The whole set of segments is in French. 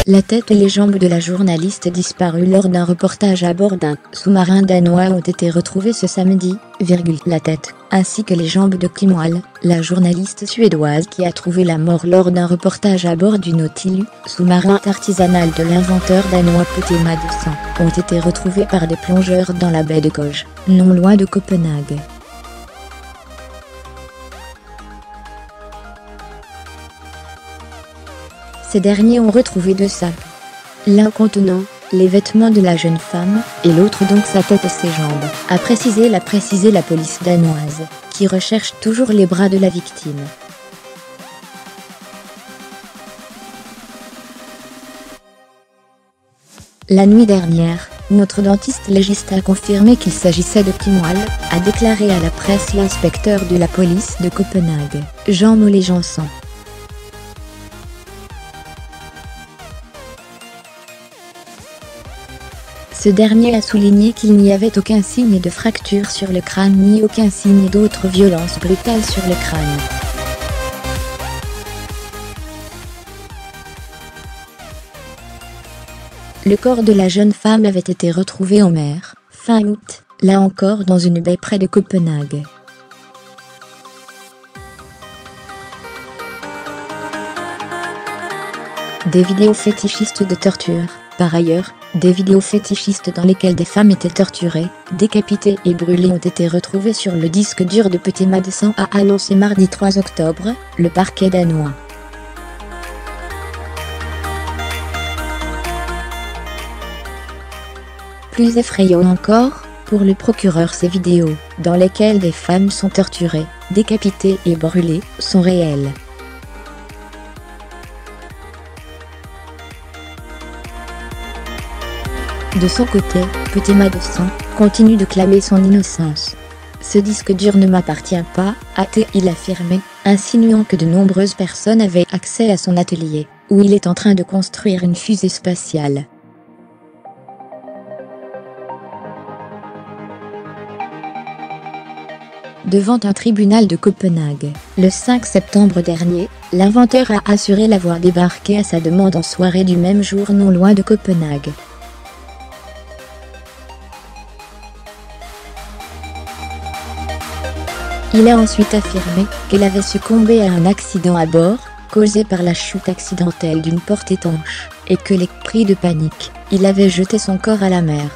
La tête et les jambes de la journaliste disparue lors d'un reportage à bord d'un sous-marin danois ont été retrouvées ce samedi, la tête, ainsi que les jambes de Kim Wall, la journaliste suédoise qui a trouvé la mort lors d'un reportage à bord du Nautilus, sous-marin artisanal de l'inventeur danois Petema 200, ont été retrouvées par des plongeurs dans la baie de Køge, non loin de Copenhague. Ces derniers ont retrouvé deux sacs, l'un contenant les vêtements de la jeune femme, et l'autre donc sa tête et ses jambes, a précisé la police danoise, qui recherche toujours les bras de la victime. La nuit dernière, notre dentiste légiste a confirmé qu'il s'agissait de Kim Wall, a déclaré à la presse l'inspecteur de la police de Copenhague, Jean Mollet Janson. Ce dernier a souligné qu'il n'y avait aucun signe de fracture sur le crâne ni aucun signe d'autre violence brutale sur le crâne. Le corps de la jeune femme avait été retrouvé en mer, fin août, là encore dans une baie près de Copenhague. Des vidéos fétichistes de torture. Par ailleurs, des vidéos fétichistes dans lesquelles des femmes étaient torturées, décapitées et brûlées ont été retrouvées sur le disque dur de Petema 200, a annoncé mardi 3 octobre, le parquet danois. Plus effrayant encore, pour le procureur, ces vidéos, dans lesquelles des femmes sont torturées, décapitées et brûlées, sont réelles. De son côté, Petema 200 continue de clamer son innocence. Ce disque dur ne m'appartient pas, a-t-il affirmé, insinuant que de nombreuses personnes avaient accès à son atelier, où il est en train de construire une fusée spatiale. Devant un tribunal de Copenhague, le 5 septembre dernier, l'inventeur a assuré l'avoir débarqué à sa demande en soirée du même jour non loin de Copenhague. Il a ensuite affirmé qu'il avait succombé à un accident à bord, causé par la chute accidentelle d'une porte étanche, et que, pris de panique, il avait jeté son corps à la mer.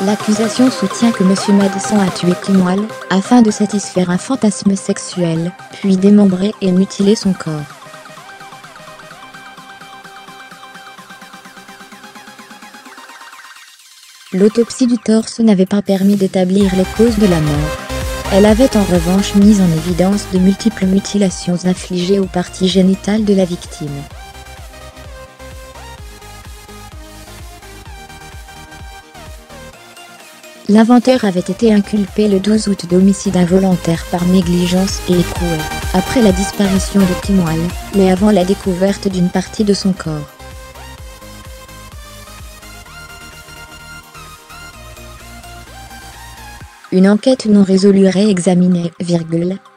L'accusation soutient que M. Madsen a tué Kim Wall, afin de satisfaire un fantasme sexuel, puis démembrer et mutiler son corps. L'autopsie du torse n'avait pas permis d'établir les causes de la mort. Elle avait en revanche mis en évidence de multiples mutilations infligées aux parties génitales de la victime. L'inventeur avait été inculpé le 12 août d'homicide involontaire par négligence et écroué, après la disparition de Kim Wall, mais avant la découverte d'une partie de son corps. Une enquête non résolue réexaminée,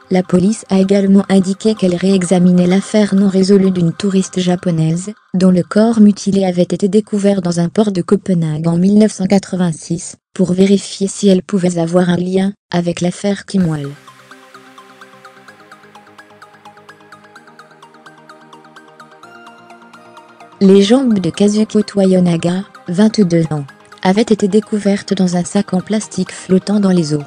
la police a également indiqué qu'elle réexaminait l'affaire non résolue d'une touriste japonaise, dont le corps mutilé avait été découvert dans un port de Copenhague en 1986, pour vérifier si elle pouvait avoir un lien avec l'affaire Kim Wall. Les jambes de Kazuko Toyonaga, 22 ans, avaient été découvertes dans un sac en plastique flottant dans les eaux.